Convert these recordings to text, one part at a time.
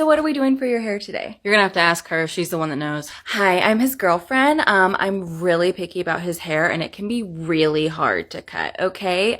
So what are we doing for your hair today? You're gonna have to ask her. She's the one that knows. Hi, I'm his girlfriend. I'm really picky about his hair and it can be really hard to cut, okay?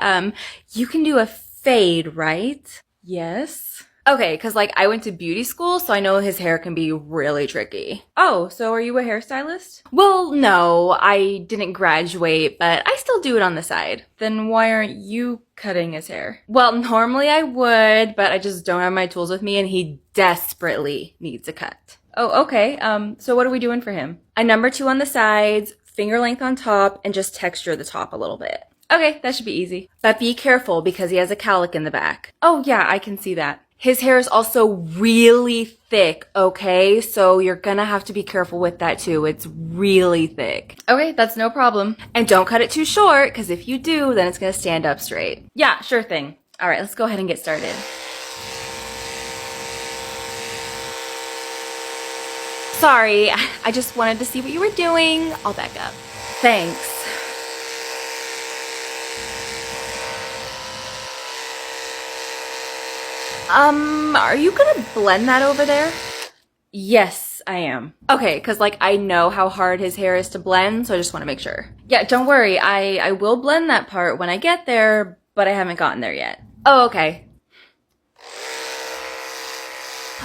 You can do a fade, right? Yes? Okay, cause like I went to beauty school, so I know his hair can be really tricky. Oh, so are you a hairstylist? Well, no, I didn't graduate, but I still do it on the side. Then why aren't you cutting his hair? Well, normally I would, but I just don't have my tools with me and he desperately needs a cut. Oh, okay. So what are we doing for him? A number 2 on the sides, finger length on top, and just texture the top a little bit. Okay, that should be easy. But be careful because he has a cowlick in the back. Oh yeah, I can see that. His hair is also really thick, okay? So you're gonna have to be careful with that too. It's really thick. Okay, that's no problem. And don't cut it too short, because if you do, then it's gonna stand up straight. Yeah, sure thing. All right, let's go ahead and get started. Sorry, I just wanted to see what you were doing. I'll back up. Thanks. Are you gonna blend that over there? Yes, I am. Okay, cause like I know how hard his hair is to blend, so I just wanna make sure. Yeah, don't worry, I will blend that part when I get there, but I haven't gotten there yet. Oh, okay.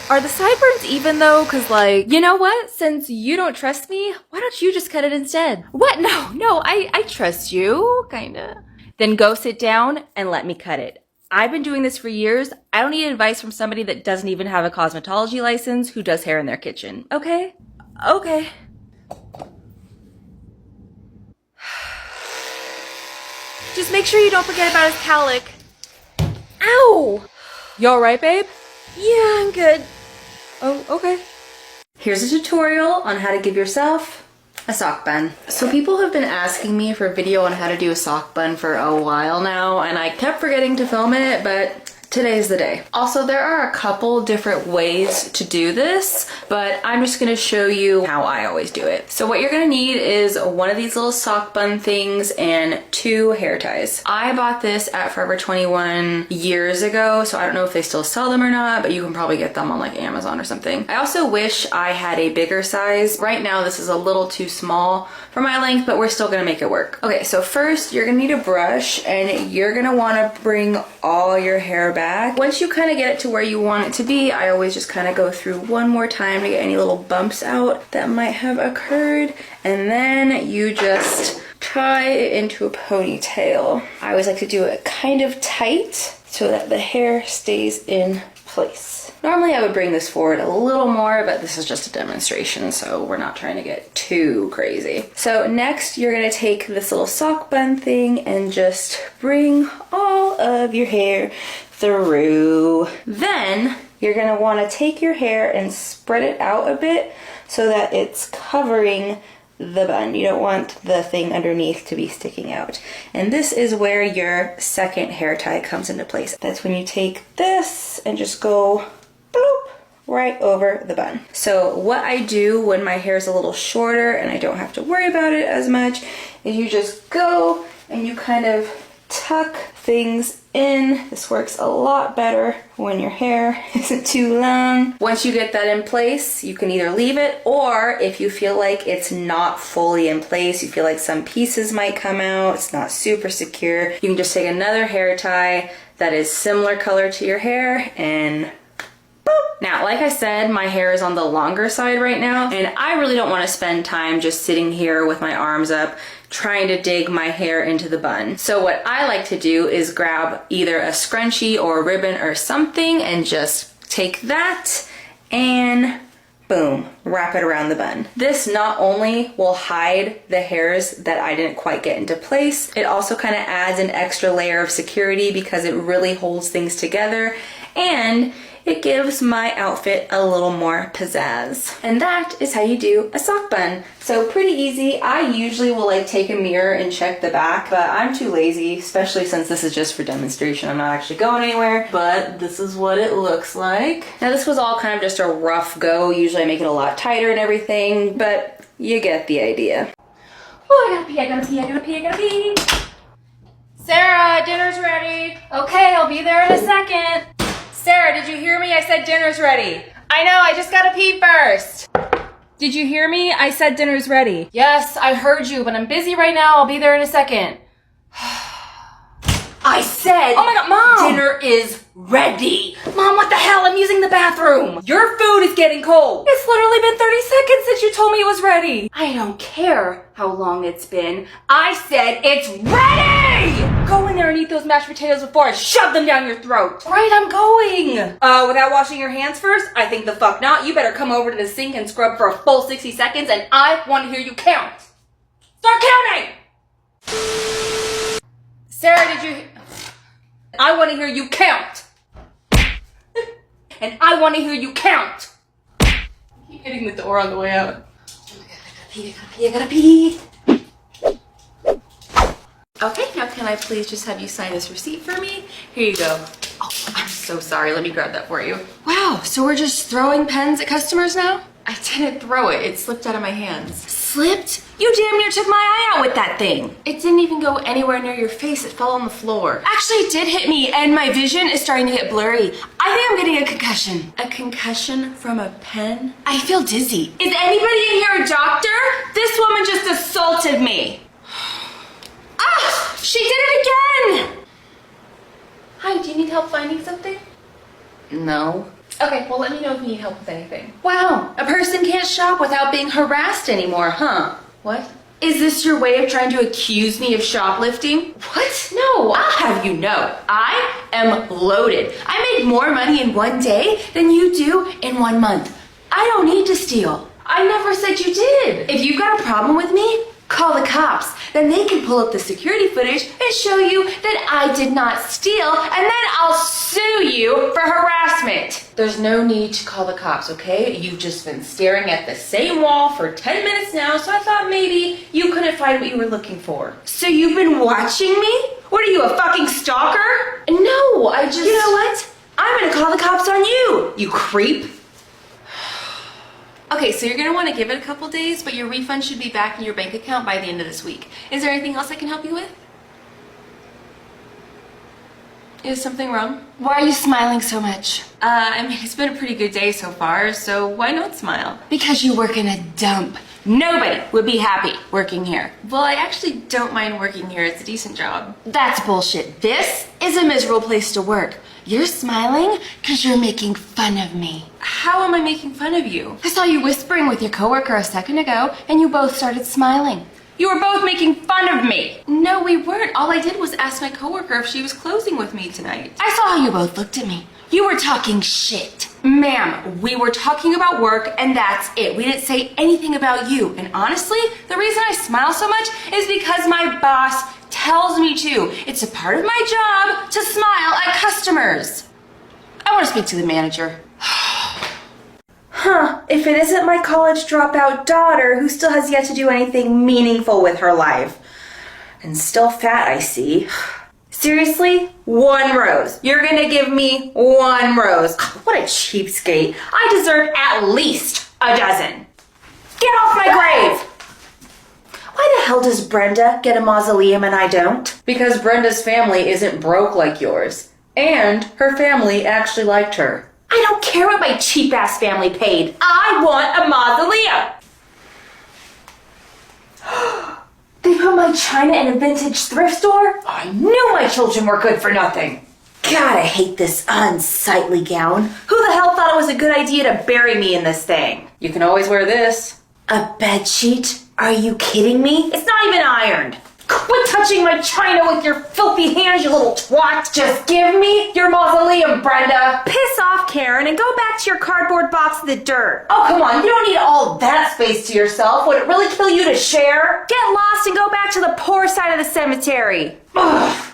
Are the sideburns even though? Cause like, you know what? Since you don't trust me, why don't you just cut it instead? What? No, I trust you, kinda. Then go sit down and let me cut it. I've been doing this for years. I don't need advice from somebody that doesn't even have a cosmetology license who does hair in their kitchen. Okay? Okay. Just make sure you don't forget about his cowlick. Ow! You alright, babe? Yeah, I'm good. Oh, okay. Here's a tutorial on how to give yourself a sock bun. So people have been asking me for a video on how to do a sock bun for a while now, and I kept forgetting to film it, but today's the day. Also, there are a couple different ways to do this, but I'm just gonna show you how I always do it. So what you're gonna need is one of these little sock bun things and 2 hair ties. I bought this at Forever 21 years ago, so I don't know if they still sell them or not, but you can probably get them on like Amazon or something. I also wish I had a bigger size. Right now, this is a little too small for my length, but we're still gonna make it work. Okay, so first you're gonna need a brush and you're gonna wanna bring all your hair back. Once you kind of get it to where you want it to be, I always just kind of go through one more time to get any little bumps out that might have occurred, and then you just tie it into a ponytail. I always like to do it kind of tight so that the hair stays in place. Normally I would bring this forward a little more, but this is just a demonstration, so we're not trying to get too crazy. So next you're gonna take this little sock bun thing and just bring all of your hair through. Then you're gonna wanna take your hair and spread it out a bit so that it's covering the bun. You don't want the thing underneath to be sticking out. And this is where your second hair tie comes into place. That's when you take this and just go bloop right over the bun. So what I do when my hair is a little shorter and I don't have to worry about it as much is you just go and you kind of tuck things in. This works a lot better when your hair isn't too long. Once you get that in place, you can either leave it, or if you feel like it's not fully in place, you feel like some pieces might come out, it's not super secure, you can just take another hair tie that is similar color to your hair and boop. Now, like I said, my hair is on the longer side right now, and I really don't want to spend time just sitting here with my arms up trying to dig my hair into the bun. So what I like to do is grab either a scrunchie or a ribbon or something and just take that and boom, wrap it around the bun. This not only will hide the hairs that I didn't quite get into place, it also kind of adds an extra layer of security because it really holds things together, and it gives my outfit a little more pizzazz. And that is how you do a sock bun. So pretty easy. I usually will like take a mirror and check the back, but I'm too lazy, especially since this is just for demonstration. I'm not actually going anywhere, but this is what it looks like. Now this was all kind of just a rough go. Usually I make it a lot tighter and everything, but you get the idea. Oh, I gotta pee. Sarah, dinner's ready. Okay, I'll be there in a second. Sarah, did you hear me? I said dinner's ready. I know, I just gotta pee first. Did you hear me? I said dinner's ready. Yes, I heard you, but I'm busy right now. I'll be there in a second. I said, oh my God, Mom! Dinner is ready. Mom, what the hell? I'm using the bathroom. Your food is getting cold. It's literally been 30 seconds since you told me it was ready. I don't care how long it's been. I said it's ready! Go in there and eat those mashed potatoes before I shove them down your throat. Right, I'm going. Without washing your hands first? I think the fuck not. You better come over to the sink and scrub for a full 60 seconds, and I want to hear you count. Start counting! Sarah, did you... I want to hear you count. And I want to hear you count. Keep hitting the door on the way out. Oh my God, I gotta pee. Okay, now can I please just have you sign this receipt for me? Here you go. Oh, I'm so sorry. Let me grab that for you. Wow, so we're just throwing pens at customers now? I didn't throw it. It slipped out of my hands. Slipped? You damn near took my eye out with that thing. It didn't even go anywhere near your face. It fell on the floor. Actually, it did hit me, and my vision is starting to get blurry. I think I'm getting a concussion. A concussion from a pen? I feel dizzy. Is anybody in here a doctor? This woman just assaulted me. Ah! She did it again! Hi, do you need help finding something? No. Okay, well let me know if you need help with anything. Wow, a person can't shop without being harassed anymore, huh? What? Is this your way of trying to accuse me of shoplifting? What? No, I'll have you know, I am loaded. I make more money in one day than you do in 1 month. I don't need to steal. I never said you did. If you've got a problem with me, call the cops. Then they can pull up the security footage and show you that I did not steal, and then I'll sue you for harassment. There's no need to call the cops, okay? You've just been staring at the same wall for 10 minutes now, so I thought maybe you couldn't find what you were looking for. So you've been watching me? What are you, a fucking stalker? No, I just... You know what? I'm gonna call the cops on you, you creep. Okay, so you're gonna want to give it a couple days, but your refund should be back in your bank account by the end of this week. Is there anything else I can help you with? Is something wrong? Why are you smiling so much? I mean, it's been a pretty good day so far, so why not smile? Because you work in a dump. Nobody would be happy working here. Well, I actually don't mind working here. It's a decent job. That's bullshit. This is a miserable place to work. You're smiling because you're making fun of me. How am I making fun of you? I saw you whispering with your coworker a second ago, and you both started smiling. You were both making fun of me. No, we weren't. All I did was ask my coworker if she was closing with me tonight. I saw how you both looked at me. You were talking shit. Ma'am, we were talking about work, and that's it. We didn't say anything about you. And honestly, the reason I smile so much is because my boss tells me to. It's a part of my job to smile at customers. I want to speak to the manager. Huh, if it isn't my college dropout daughter who still has yet to do anything meaningful with her life. And still fat, I see. Seriously? 1 rose. You're gonna give me 1 rose. What a cheapskate. I deserve at least a dozen. Get off my grave! Why the hell does Brenda get a mausoleum and I don't? Because Brenda's family isn't broke like yours. And her family actually liked her. I don't care what my cheap-ass family paid. I want a mausoleum! They put my china in a vintage thrift store? I knew my children were good for nothing. God, I hate this unsightly gown. Who the hell thought it was a good idea to bury me in this thing? You can always wear this. A bedsheet? Are you kidding me? It's not even ironed. Quit touching my china with your filthy hands, you little twat. Just give me your mausoleum, Brenda. Piss off, Karen, and go back to your cardboard box in the dirt. Oh, come on. You don't need all that space to yourself. Would it really kill you to share? Get lost and go back to the poor side of the cemetery. Ugh.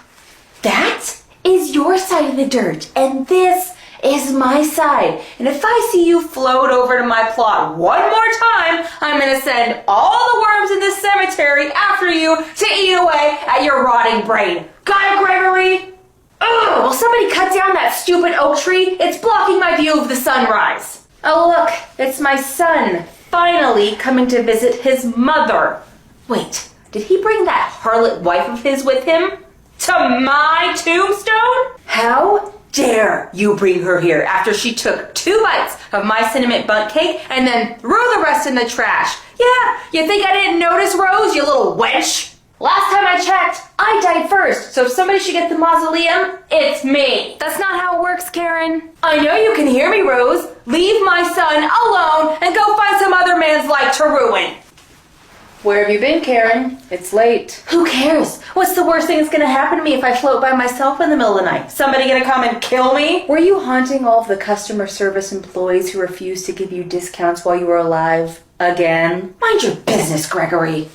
That is your side of the dirt, and this is my side. And if I see you float over to my plot one more time, I'm gonna send all the worms in this cemetery after you to eat away at your rotting brain. Got it, Gregory? Ugh, will somebody cut down that stupid oak tree? It's blocking my view of the sunrise. Oh look, it's my son, finally coming to visit his mother. Wait, did he bring that harlot wife of his with him? To my tombstone? How dare you bring her here after she took 2 bites of my cinnamon bun cake and then threw the rest in the trash? Yeah, you think I didn't notice, Rose, you little wench? Last time I checked, I died first, so if somebody should get the mausoleum, it's me. That's not how it works, Karen. I know you can hear me, Rose. Leave my son alone and go find some other man's life to ruin. Where have you been, Karen? It's late. Who cares? What's the worst thing that's gonna happen to me if I float by myself in the middle of the night? Somebody gonna come and kill me? Were you haunting all of the customer service employees who refused to give you discounts while you were alive again? Mind your business, Gregory.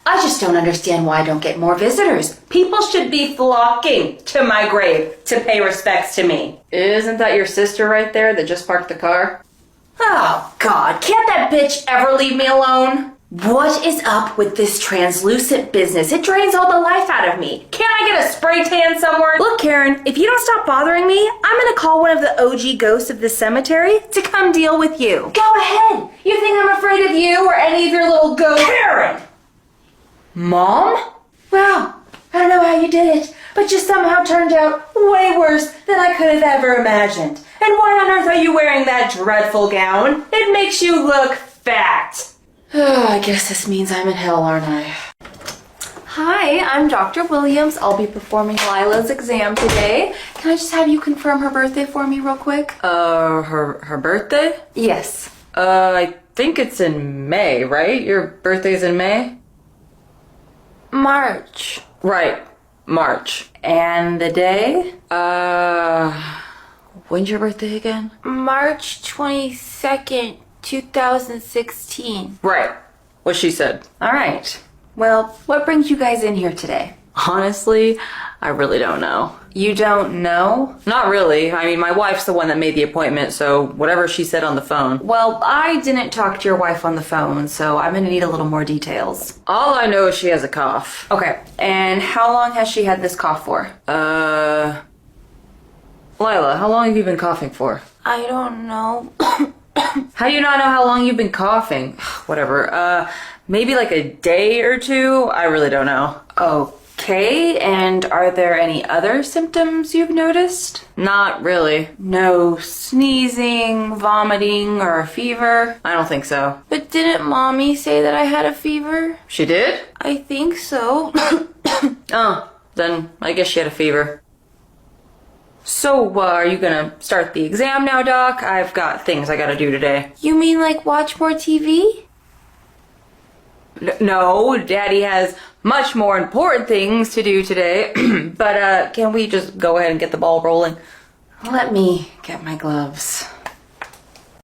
I just don't understand why I don't get more visitors. People should be flocking to my grave to pay respects to me. Isn't that your sister right there that just parked the car? Oh, God, can't that bitch ever leave me alone? What is up with this translucent business? It drains all the life out of me. Can't I get a spray tan somewhere? Look, Karen, if you don't stop bothering me, I'm gonna call one of the OG ghosts of the cemetery to come deal with you. Go ahead. You think I'm afraid of you or any of your little ghosts? Karen! Mom? Well, I don't know how you did it, but you somehow turned out way worse than I could have ever imagined. And why on earth are you wearing that dreadful gown? It makes you look fat. I guess this means I'm in hell, aren't I? Hi, I'm Dr. Williams. I'll be performing Lila's exam today. Can I just have you confirm her birthday for me real quick? Her birthday? Yes. I think it's in May, right? Your birthday's in May? March. Right, March. And the day? When's your birthday again? March 22nd, 2016. Right, what she said. All right. Well, what brings you guys in here today? Honestly, I really don't know. You don't know? Not really. I mean, my wife's the one that made the appointment, so whatever she said on the phone. Well, I didn't talk to your wife on the phone, so I'm gonna need a little more details. All I know is she has a cough. Okay, and how long has she had this cough for? Lila, how long have you been coughing for? I don't know. How do you not know how long you've been coughing? Whatever. Maybe like a day or two? I really don't know. Okay, and are there any other symptoms you've noticed? Not really. No sneezing, vomiting, or a fever? I don't think so. But didn't Mommy say that I had a fever? She did? I think so. Oh, then I guess she had a fever. So, are you gonna start the exam now, Doc? I've got things I gotta do today. You mean like watch more TV? No, Daddy has much more important things to do today. But, can we just go ahead and get the ball rolling? Let me get my gloves.